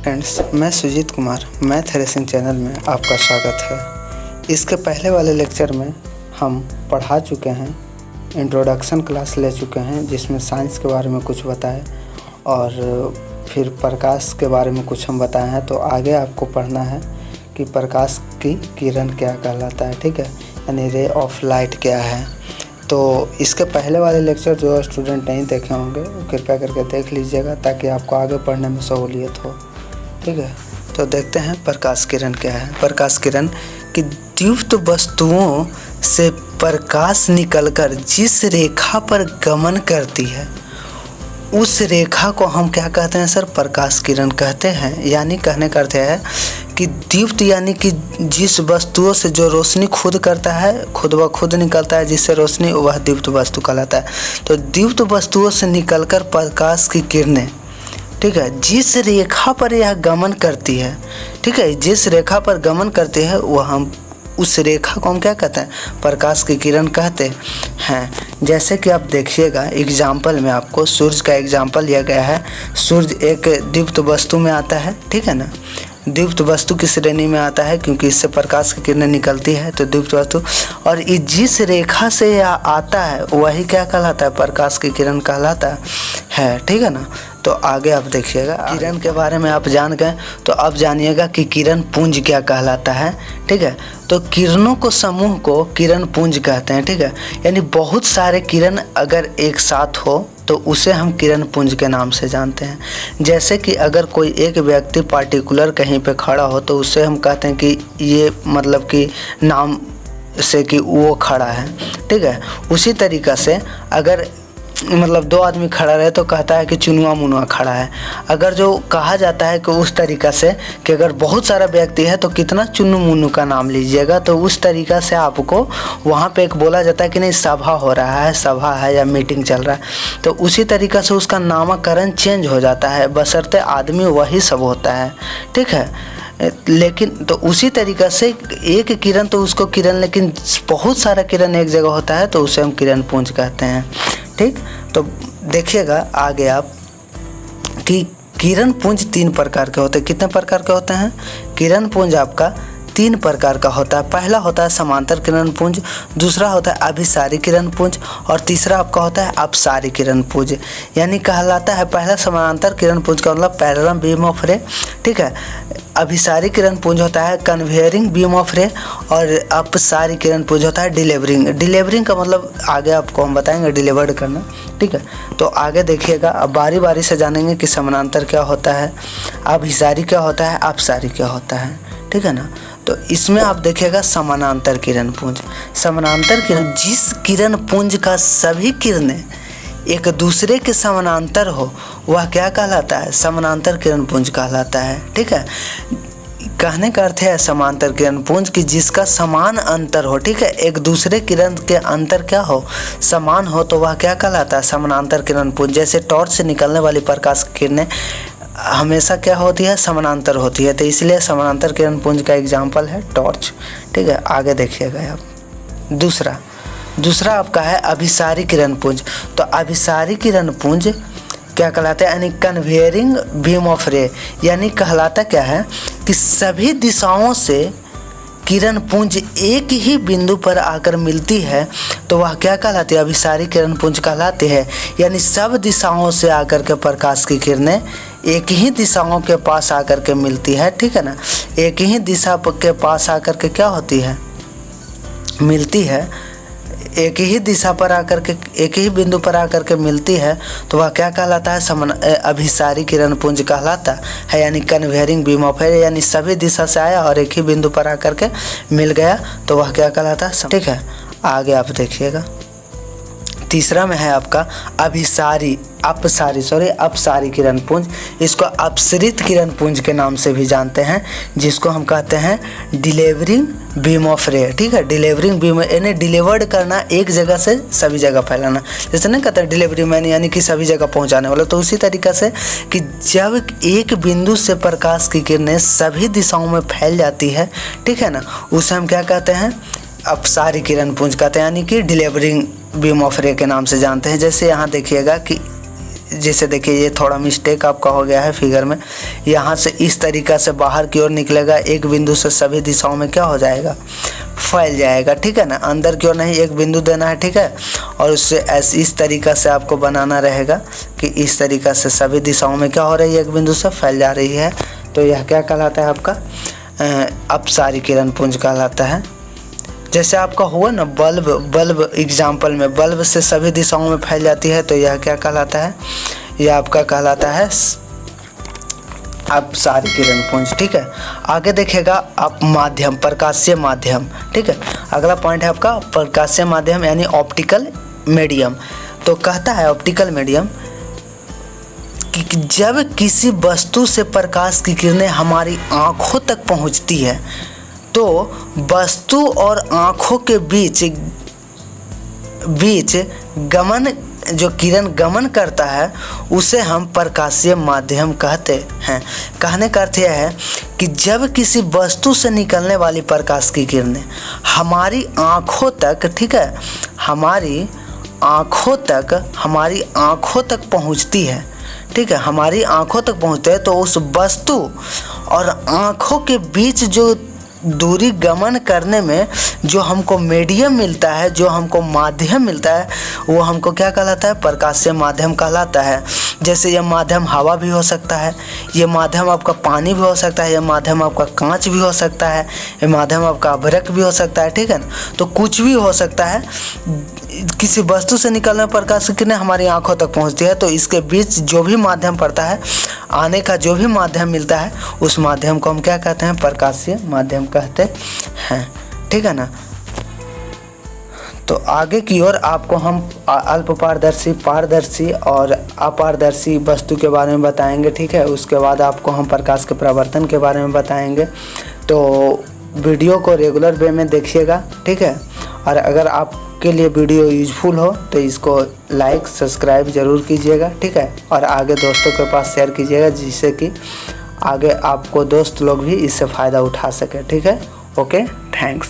Friends, मैं Sujit Kumar math racing channel में आपका स्वागत है। इसके पहले वाले लेक्चर में हम पढ़ा चुके हैं, इंट्रोडक्शन क्लास ले चुके हैं जिसमें साइंस के बारे में कुछ बताए और फिर प्रकाश के बारे में कुछ हम बताए हैं। तो आगे आपको पढ़ना है कि प्रकाश की किरण क्या कहलाता है, ठीक है, यानी रे ऑफ लाइट क्या है। तो इसके पहले वाले लेक्चर जो स्टूडेंट नहीं देखे होंगे वो कृपया करके देख लीजिएगा ताकि आपको आगे पढ़ने में सहूलियत हो, ठीक है। तो देखते हैं प्रकाश किरण क्या है। प्रकाश किरण कि दीप्त वस्तुओं से प्रकाश निकलकर जिस रेखा पर गमन करती है उस रेखा को हम क्या कहते हैं सर? प्रकाश किरण कहते हैं। यानी कहने का अर्थ है कि दीप्त यानी कि जिस वस्तुओं से जो रोशनी खुद करता है, खुद ब खुद निकलता है जिससे रोशनी, वह दीप्त वस्तु कहलाता है। तो दीप्त वस्तुओं से निकलकर प्रकाश की किरणें, ठीक है, जिस रेखा पर यह गमन करती है, ठीक है, जिस रेखा पर गमन करती है वह हम उस रेखा को हम क्या कहते हैं? प्रकाश की किरण कहते हैं। जैसे कि आप देखिएगा एग्जाम्पल में आपको सूर्य का एग्जाम्पल लिया गया है। सूर्य एक दीप्त वस्तु में आता है, ठीक है ना, दीप्त वस्तु की श्रेणी में आता है क्योंकि इससे प्रकाश की किरणें निकलती है, तो दीप्त वस्तु। और ये जिस रेखा से यह आता है वही क्या कहलाता है? प्रकाश की किरण कहलाता है, ठीक है ना। तो आगे आप देखिएगा, किरण के बारे में आप जान गए तो अब जानिएगा कि किरण पुंज क्या कहलाता है, ठीक है। तो किरणों को समूह को किरण पुंज कहते हैं, ठीक है। यानी बहुत सारे किरण अगर एक साथ हो तो उसे हम किरण पुंज के नाम से जानते हैं। जैसे कि अगर कोई एक व्यक्ति पार्टिकुलर कहीं पे खड़ा हो तो उससे हम कहते हैं कि ये मतलब कि नाम से कि वो खड़ा है, ठीक है। उसी तरीक़ा से अगर मतलब दो आदमी खड़ा रहे तो कहता है कि चुनुआ मुनुआ खड़ा है। अगर जो कहा जाता है कि उस तरीक़ा से कि अगर बहुत सारा व्यक्ति है तो कितना चुनु मुनु का नाम लीजिएगा, तो उस तरीक़ा से आपको वहाँ पे एक बोला जाता है कि नहीं सभा हो रहा है, सभा है या मीटिंग चल रहा है। तो उसी तरीक़ा से उसका नामकरण चेंज हो जाता है बशर्ते आदमी वही सब होता है, ठीक है। लेकिन तो उसी तरीक़ा से एक किरण तो उसको किरण, लेकिन बहुत सारा किरण एक जगह होता है तो उसे हम किरण पुंज कहते हैं, ठीक। तो देखिएगा आगे आप कि किरण पुंज 3 प्रकार के होते हैं। कितने प्रकार के होते हैं? किरण पुंज आपका 3 प्रकार का होता है। पहला होता है समांतर किरण पुंज, दूसरा होता है अभिसारी किरण पुंज और तीसरा आपका होता है अपसारी किरण पुंज। यानी कहलाता है पहला समांतर किरण पुंज का मतलब पैरेलल बीम ऑफ रे, ठीक है। अभिसारी किरण पुंज होता है कन्वेयरिंग बीम ऑफ रे और अपसारी किरण पुंज होता है डिलीवरिंग। डिलीवरिंग का मतलब आगे आपको हम बताएंगे, डिलीवर्ड करना, ठीक है। तो आगे देखिएगा, अब बारी बारी से जानेंगे कि समानांतर क्या होता है, अभिसारी क्या होता है, अपसारी क्या होता है, ठीक है ना। तो इसमें आप देखिएगा समानांतर किरण पुंज। समानांतर किरण जिस किरण पुंज का सभी किरणें एक दूसरे के समानांतर हो वह क्या कहलाता है? समानांतर किरण पुंज कहलाता है, ठीक है। कहने का अर्थ है समांतर किरण पुंज की जिसका समान अंतर हो, ठीक है, एक दूसरे किरण के अंतर क्या हो? समान हो, तो वह क्या कहलाता है? समानांतर किरण पुंज। जैसे टॉर्च से निकलने वाली प्रकाश किरणें हमेशा क्या होती है? समानांतर होती है। तो इसलिए समानांतर किरण पुंज का एग्जाम्पल है टॉर्च, ठीक है। आगे देखिएगा आप, दूसरा आपका है अभिसारी किरण पुंज। तो अभिसारी किरण पुंज क्या कहलाता है? यानी कन्वेयरिंग बीम ऑफ रे। यानी कहलाता क्या है कि सभी दिशाओं से किरण पुंज एक ही बिंदु पर आकर मिलती है तो वह क्या कहलाती है? अभिसारी किरण पुंज कहलाती है। यानी सब दिशाओं से आकर के प्रकाश की किरणें एक ही दिशाओं के पास आकर के मिलती है, ठीक है ना। एक ही दिशा के पास आकर के क्या होती है? मिलती है, एक ही दिशा पर आकर के एक ही बिंदु पर आकर के मिलती है तो वह क्या कहलाता है? अभिसारी किरण पुंज कहलाता है। यानी कन्वेयरिंग बीम ऑफ रे, यानी सभी दिशा से आया और एक ही बिंदु पर आकर के मिल गया तो वह क्या कहलाता है? ठीक है। आगे आप देखिएगा, तीसरा में है आपका अपसारी किरण पुंज। इसको अपसरित किरण पुंज के नाम से भी जानते हैं, जिसको हम कहते हैं डिलीवरिंग बीम ऑफ रे, ठीक है। डिलीवरिंग बीम यानी डिलीवर्ड करना, एक जगह से सभी जगह फैलाना। जैसे नहीं कहते हैं डिलीवरी मैन, यानी कि सभी जगह पहुंचाने वाला। तो उसी तरीक़ा से कि जब एक बिंदु से प्रकाश की किरणें सभी दिशाओं में फैल जाती है, ठीक है ना, उसे हम क्या कहते हैं? अपसारी किरण पुंज कहते हैं, यानी कि डिलीवरिंग बीम ऑफ रे के नाम से जानते हैं। जैसे यहाँ देखिएगा कि जैसे देखिए ये थोड़ा मिस्टेक आपका हो गया है फिगर में, यहाँ से इस तरीक़ा से बाहर की ओर निकलेगा, एक बिंदु से सभी दिशाओं में क्या हो जाएगा, फैल जाएगा, ठीक है ना। अंदर की ओर नहीं, एक बिंदु देना है, ठीक है, और उससे ऐसे इस तरीक़ा से आपको बनाना रहेगा कि इस तरीक़ा से सभी दिशाओं में क्या हो रही है, एक बिंदु से फैल जा रही है। तो यह क्या कहलाता है आपका अपसारी किरण पुंज कहलाता है। जैसे आपका हुआ ना बल्ब एग्जाम्पल में बल्ब से सभी दिशाओं में फैल जाती है, तो यह क्या कहलाता है, यह आपका कहलाता है अपसारी किरण पुंज, ठीक है। आगे देखेगा आप माध्यम, प्रकाशीय माध्यम, ठीक है। अगला पॉइंट है आपका प्रकाशीय माध्यम यानी ऑप्टिकल मीडियम। तो कहता है ऑप्टिकल मीडियम कि जब किसी वस्तु से प्रकाश की किरणें हमारी आँखों तक पहुँचती है तो वस्तु और आँखों के बीच गमन, जो किरण गमन करता है उसे हम प्रकाशीय माध्यम कहते हैं। कहने का अर्थ यह है कि जब किसी वस्तु से निकलने वाली प्रकाश की किरणें हमारी आँखों तक, ठीक है, हमारी आँखों तक पहुँचती है, ठीक है, हमारी आँखों तक पहुँचते हैं, तो उस वस्तु और आँखों के बीच जो दूरी गमन करने में जो हमको मीडियम मिलता है, जो हमको माध्यम मिलता है, वो हमको क्या कहलाता है, प्रकाशीय माध्यम कहलाता है। जैसे यह माध्यम हवा भी हो सकता है, ये माध्यम आपका पानी भी हो सकता है, यह माध्यम आपका कांच भी हो सकता है, ये माध्यम आपका अभ्रक भी हो सकता है, ठीक है ना। तो कुछ भी हो सकता है, किसी वस्तु से निकलने प्रकाश की किरणें हमारी आंखों तक पहुंचती है, तो इसके बीच जो भी माध्यम पड़ता है, आने का जो भी माध्यम मिलता है, उस माध्यम को हम क्या कहते हैं, प्रकाशीय माध्यम कहते हैं, ठीक है ना। तो आगे की ओर आपको हम अल्प पारदर्शी, पारदर्शी और अपारदर्शी वस्तु के बारे में बताएंगे, ठीक है। उसके बाद आपको हम प्रकाश के प्रवर्तन के बारे में बताएंगे। तो वीडियो को रेगुलर वे में देखिएगा, ठीक है। और अगर आपके लिए वीडियो यूजफुल हो तो इसको लाइक सब्सक्राइब ज़रूर कीजिएगा, ठीक है। और आगे दोस्तों के पास शेयर कीजिएगा, जिससे कि आगे आपको दोस्त लोग भी इससे फ़ायदा उठा सके, ठीक है। Okay, thanks.